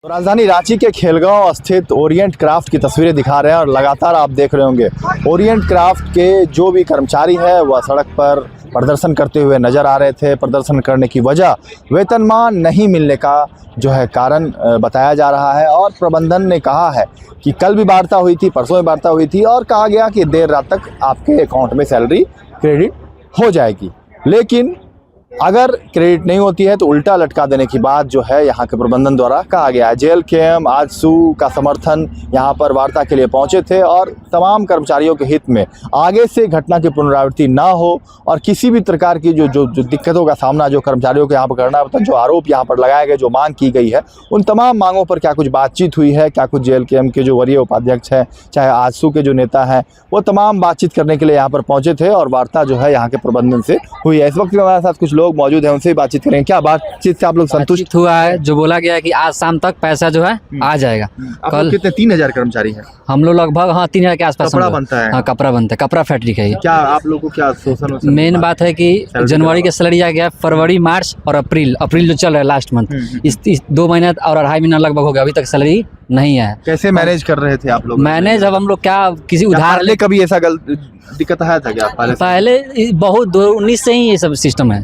तो राजधानी रांची के खेलगांव स्थित ओरिएंट क्राफ्ट की तस्वीरें दिखा रहे हैं और लगातार आप देख रहे होंगे ओरिएंट क्राफ्ट के जो भी कर्मचारी हैं वह सड़क पर प्रदर्शन करते हुए नजर आ रहे थे। प्रदर्शन करने की वजह वेतनमान नहीं मिलने का जो है कारण बताया जा रहा है और प्रबंधन ने कहा है कि कल भी वार्ता हुई थी, परसों में वार्ता हुई थी और कहा गया कि देर रात तक आपके अकाउंट में सैलरी क्रेडिट हो जाएगी। लेकिन अगर क्रेडिट नहीं होती है तो उल्टा लटका देने की बात जो है यहाँ के प्रबंधन द्वारा कहा गया है। जेएलकेएम आजसू का समर्थन यहाँ पर वार्ता के लिए पहुँचे थे और तमाम कर्मचारियों के हित में आगे से घटना की पुनरावृत्ति ना हो और किसी भी प्रकार की जो दिक्कतों का सामना जो कर्मचारियों को यहाँ पर करना पड़ता है, जो आरोप यहाँ पर लगाए गए, जो मांग की गई है, उन तमाम मांगों पर क्या कुछ बातचीत हुई है, क्या कुछ जेएलकेएम के जो वरीय उपाध्यक्ष हैं, चाहे आजसू के जो नेता हैं, वो तमाम बातचीत करने के लिए यहाँ पर पहुँचे थे और वार्ता जो है यहाँ के प्रबंधन से हुई है। इस वक्त हमारे साथ कुछ लोग मौजूद हैं, उनसे ही बातचीत करेंगे। क्या बातचीत से आप लोग संतुष्ट हुआ है? जो बोला गया है कि आज शाम तक पैसा जो है आ जाएगा। कल कितने 3000 कर्मचारी हैं? हम लोग लगभग 3000 के आसपास। कपड़ा बनता है? हाँ, कपड़ा बनता है, कपड़ा फैक्ट्री का ही। क्या आप लोगों को क्या शोषण? मेन बात है कि जनवरी के सैलरी आ गया, फरवरी, मार्च और अप्रैल जो चल रहा है लास्ट मंथ, इस 2 महीने और 2.5 महीना लगभग हो गया, अभी तक सैलरी नहीं है। कैसे मैनेज कर रहे थे आप लोग? मैनेज अब हम लोग क्या किसी उधार ले कभी ऐसा दिक्कत आया था क्या? पहले बहुत 2019 से ही ये सब सिस्टम है।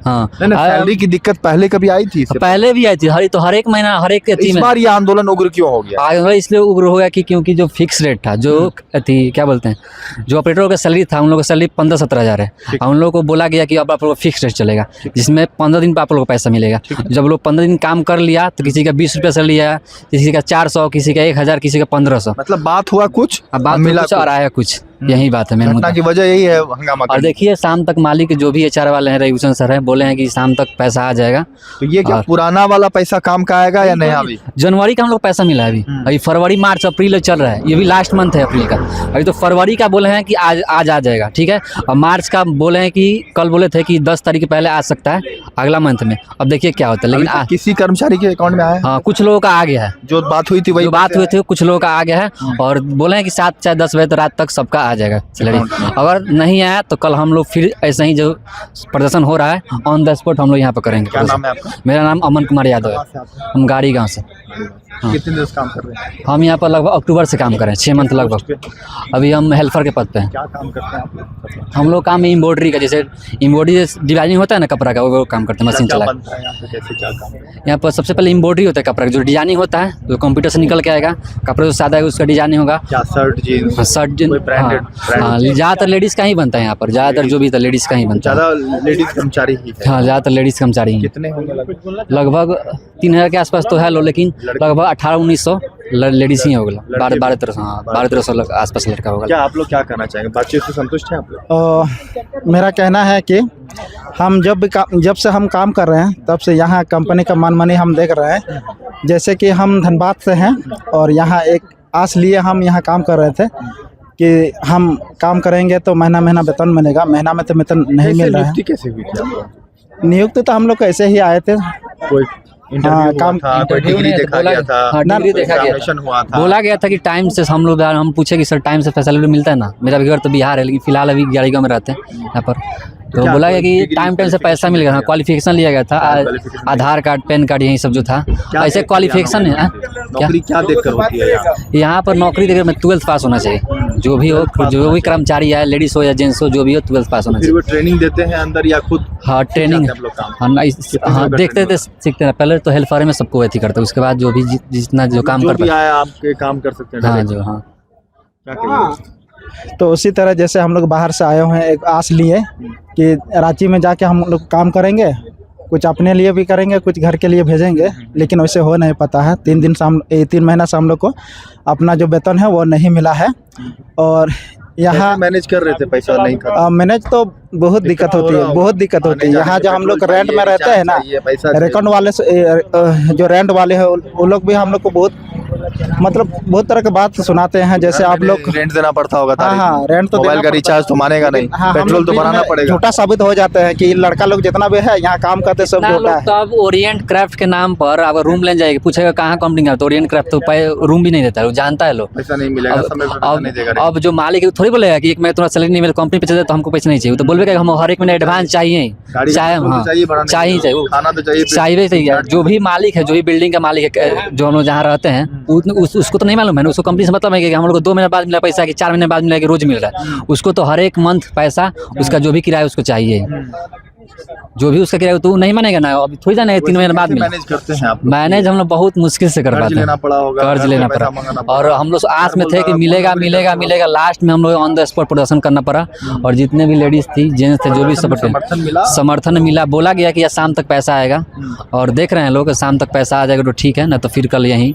हाँ, सैलरी की दिक्कत पहले कभी आई थी? पहले भी आई थी, हर एक महीना हर एक। इस बार ये आंदोलन उग्र क्यों हो गया? इसलिए उग्र हो गया कि क्योंकि जो फिक्स रेट था, जो क्या बोलते हैं, जो ऑपरेटरों का सैलरी था, उन लोगों का सैलरी 15-17 हज़ार है। उन लोगों को बोला गया कि अब आप लोग फिक्स रेट चलेगा, जिसमें 15 दिन पर आप लोगों को पैसा मिलेगा। जब लोग 15 दिन काम कर लिया तो किसी का 20 रुपया सैलरी आया, किसी का 400, किसी का 1000, किसी का 1500। मतलब बात हुआ कुछ, बात मिला कुछ और आया कुछ। यही बात है, घटना की वजह यही है हंगामा। और देखिए शाम तक मालिक जो भी एचआर वाले हैं, रविभूषण सर हैं, बोले हैं कि शाम तक पैसा आ जाएगा। तो ये क्या पुराना वाला पैसा काम का आएगा या नया? अभी जनवरी का हम लोग पैसा मिला है, अभी फरवरी, मार्च, अप्रैल चल रहा है, ये भी लास्ट मंथ है अप्रैल का। अभी तो फरवरी का बोले हैं कि आज आ जाएगा, ठीक है। और मार्च का बोले हैं कि कल बोले थे कि 10 तारीख के पहले आ सकता है अगला मंथ में। अब देखिए क्या होता है। लेकिन किसी कर्मचारी के अकाउंट में आया? हाँ, कुछ लोगों का आ गया है। जो बात हुई थी वही बात हुई थी, कुछ लोगों का आ गया है और बोले हैं कि 7 चाहे 10 बजे रात तक सबका आ जाएगा सैलरी। अगर नहीं आया तो कल हम लोग फिर ऐसे ही जो प्रदर्शन हो रहा है ऑन द स्पॉट हम लोग यहाँ पर करेंगे। क्या नाम है आपका? मेरा नाम अमन कुमार यादव है। हम गाड़ी गाँव से। हाँ। कितने दिन से काम कर रहे हैं? हम यहाँ पर लगभग अक्टूबर से काम कर रहे हैं, 6 मंथ लगभग। अभी हम हेल्पर के पद पे हैं। क्या काम करते हैं आप लोग? हम लोग काम एम्ब्रॉयडरी का, जैसे एम्ब्रॉयडरी डिजाइनिंग होता है ना कपड़ा का, वो काम करते हैं, मशीन चला। यहाँ पर सबसे पहले एम्ब्रॉयडरी होता है कपड़ा का, जो डिजाइनिंग होता है, जो कंप्यूटर से निकल के आएगा। कपड़ा जो सादा है उसका डिजाइनिंग होगा। Shirt jeans? शर्ट जीन्स हाँ, ज़्यादातर लेडीज़ का ही बनता है यहाँ पर। ज़्यादातर जो भी था लेडीज़ का ही बनता है। ज़्यादा लेडीज़ कर्मचारी ही है? हाँ, ज़्यादातर लेडीज़ कर्मचारी। कितने होंगे? लगभग 3000 के आसपास तो है लोग, लेकिन लगभग 1800-1900 लेडीज़ ही होगा। 1200 लोग आसपास लड़का होगा। क्या आप लोग क्या कहना चाहेंगे? बातचीत से संतुष्ट हैं आप लोग? मेरा कहना है कि हम जब से हम काम कर रहे हैं तब से यहाँ कंपनी का मनमानी हम देख रहे हैं। जैसे कि हम धनबाद से हैं और यहाँ एक आस लिए हम यहाँ काम कर रहे थे कि हम काम करेंगे तो महीना वेतन मिलेगा। महीना में तो वेतन नहीं मिल रहा है। कैसे हुई थी आपको? नियुक्त तो हम लोग कैसे ही आए थे। कोई काम था, कोई डिग्री देखा गया था? हाँ, डिग्री देखा गया हुआ था। बोला गया था कि टाइम से हम पूछे कि सर टाइम से फैसिलिटी मिलता है ना। मेरा भी घर तो बिहार है, लेकिन फिलहाल अभी गाड़ीगांव में रहते हैं यहाँ पर। तो बोला गया कि टाइम से पैसा मिल गया। क्वालिफिकेशन लिया गया था, आधार कार्ड, पैन कार्ड, यही सब जो था। ऐसे क्वालिफिकेशन है। क्या देखकर होती है यहाँ पर? नौकरी देखकर मैं 12th पास होना चाहिए, जो भी हो, जो भी कर्मचारी है, लेडीज़ हो या जेंट्स हो, जो भी हो, 12th पास होना चाहिए। फिर वो ट्रेनिंग देते हैं अंदर या खुद? हाँ, ट्रेनिंग। हाँ, देखते थे, सीखते हैं। पहले तो हेल्पर में सबको ऐसी करते, उसके बाद जो भी जितना जो काम कर पाए आपके काम कर सकते हैं। हाँ जो हाँ क्या कहिए? तो उसी तरह जैसे हम लोग बाहर से आए हुए हैं, एक आस लिए कि रांची में जाके हम लोग काम करेंगे, कुछ अपने लिए भी करेंगे, कुछ घर के लिए भेजेंगे, लेकिन वैसे हो नहीं पाता है। 3 महीना से हम लोग को अपना जो वेतन है वो नहीं मिला है। और यहाँ मैनेज कर रहे थे पैसा नहीं खा? मैनेज तो बहुत दिक्कत होती है, बहुत दिक्कत होती है। यहाँ जो हम लोग रेंट में रहते हैं ना, रेकॉर्ड वाले जो रेंट वाले हैं वो लोग भी हम लोग को बहुत मतलब बहुत तरह की बात सुनाते हैं, जैसे आप लोग रेंट देना पड़ता होगा, हाँ हाँ रेंट तो मोबाइल देना का पड़ता रिचार्ज तो मानेगा नहीं, हाँ, हम पेट्रोल लोग तो बीच भराना में पड़ेगा। झूठा साबित हो जाते हैं कि लड़का लोग जितना भी है यहाँ काम करते सब इतना झूठा लोग है। तो अब ओरिएंट क्राफ्ट के नाम पर अब रूम लेने जाएगी, पूछेगा कहाँ कंपनी का, तो ओरिएंट क्राफ्ट तो रूम भी नहीं देता है, वो जानता है लोग। पैसा नहीं मिलेगा, समय पे पैसा नहीं देगा। अब जो मालिक है वो थोड़ी बोलेगा कि एक मैं तुम्हारा सैलरी नहीं मिला कंपनी पे चले तो हमको पैसा नहीं चाहिए, वो तो बोलेगा कि हम हर एक महीने एडवांस चाहिए, गाड़ी का चाहे पेट्रोल तो हाँ चाहिए, भराने के लिए, चाहिए खाना तो चाहिए, चाहिए। जो भी मालिक है, जो भी बिल्डिंग का मालिक है, जो हम लोग जहाँ रहते हैं, उसको तो नहीं मालूम है ना, उसको कंपनी से मतलब है कि हम लोग को 2 महीने बाद मिला पैसा कि 4 महीने बाद मिला कि रोज मिल रहा है, उसको तो हर एक मंथ पैसा उसका जो भी किराया उसको चाहिए, जो भी उसका किराया तो नहीं मानेगा ना, अभी थोड़ी जाना है 3 महीने बाद मिला। मैनेज करते हैं आप? मैनेज हम लोग बहुत मुश्किल से कर कर्ज पाते लेना हैं, पड़ा होगा, कर्ज घर लेना से पैसा पड़ा, मंगाना पड़ा। और हम लोग आस में थे कि मिलेगा मिलेगा मिलेगा, लास्ट में हम लोग ऑन द स्पॉट प्रदर्शन करना पड़ा, और जितने भी लेडीज थी, जेंट्स थे, जो भी समर्थन मिला, बोला गया कि शाम तक पैसा आएगा, और देख रहे हैं लोग शाम तक पैसा आ जाएगा तो ठीक है, ना तो फिर कल यहीं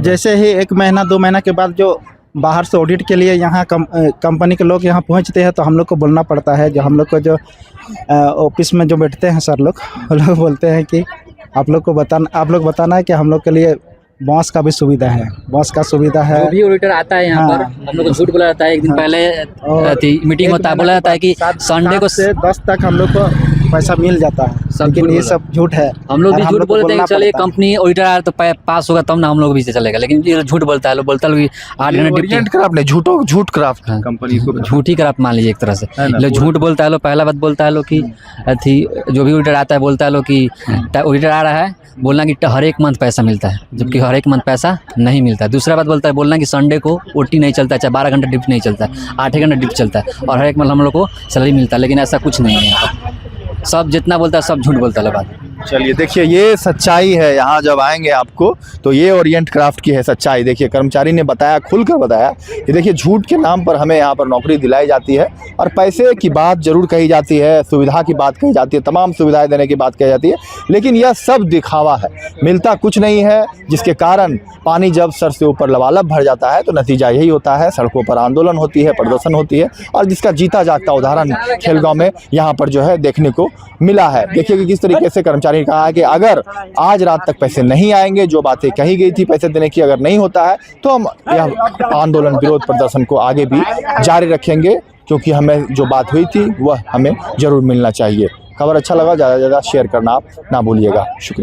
जैसे ही 1 महीना 2 महीना के बाद जो बाहर से ऑडिट के लिए यहाँ कंपनी के लोग यहाँ पहुँचते हैं, तो हम लोग को बोलना पड़ता है, जो हम लोग को जो ऑफिस में जो बैठते हैं सर लोग, वो लोग बोलते हैं कि आप लोग बताना है कि हम लोग के लिए बॉस का भी सुविधा है, बॉस का सुविधा है। जो भी ऑडिटर आता है यहाँ हाँ। पर, हम लोग को झूठ बोला जाता है, एक दिन पहले मीटिंग होता है, बोला जाता है कि संडे को से 10 तक हम लोग को पैसा मिल जाता है, लेकिन ये सब झूठ है। हम लोग भी और झूठ को बोलते हैं बोलना कि चलिए पड़ता है। कंपनी ऑडिटर आया तो पास होगा तब ना हम लोग भी से चलेगा, लेकिन ये झूठ बोलता है, लोग बोलता है 8 घंटे ड्यूटी, ओरिएंट क्राफ्ट नहीं, झूठ क्राफ्ट कंपनी को झूठी कर आप मान लीजिए एक तरह से, है ना, लोग झूठ बोलता है, लोग पहला बात बोलता है लोग कि अथी जो भी ऑडिटर आता है बोलता है लोग कि ऑडिटर आ रहा है, बोलना कि हर एक मंथ पैसा मिलता है, जबकि हर एक मंथ पैसा नहीं मिलता है। दूसरा बात बोलता है, बोलना कि संडे को ओटी नहीं चलता है, चाहे 12 घंटा ड्यूटी नहीं चलता है, 8 घंटा ड्यूटी चलता है, और हर एक मंथ हम लोग को सैलरी मिलता है, लेकिन ऐसा कुछ नहीं है यहाँ पर। सब जितना बोलता है सब झूठ बोलता है बात। चलिए देखिए, ये सच्चाई है, यहाँ जब आएंगे आपको तो ये ओरिएंट क्राफ्ट की है सच्चाई। देखिए कर्मचारी ने बताया, खुलकर बताया कि देखिए झूठ के नाम पर हमें यहाँ पर नौकरी दिलाई जाती है, और पैसे की बात जरूर कही जाती है, सुविधा की बात कही जाती है, तमाम सुविधाएं देने की बात कही जाती है, लेकिन यह सब दिखावा है, मिलता कुछ नहीं है, जिसके कारण पानी जब सर से ऊपर लबालब भर जाता है तो नतीजा यही होता है, सड़कों पर आंदोलन होती है, प्रदर्शन होती है, और जिसका जीता जागता उदाहरण खेलगांव में यहाँ पर जो है देखने को मिला है। देखिए कि किस तरीके से कर्मचारी ने कहा है कि अगर आज रात तक पैसे नहीं आएंगे, जो बातें कही गई थी पैसे देने की अगर नहीं होता है, तो हम यह आंदोलन विरोध प्रदर्शन को आगे भी जारी रखेंगे, क्योंकि हमें जो बात हुई थी वह हमें जरूर मिलना चाहिए। खबर अच्छा लगा, ज़्यादा से ज़्यादा शेयर करना आप ना भूलिएगा। शुक्रिया।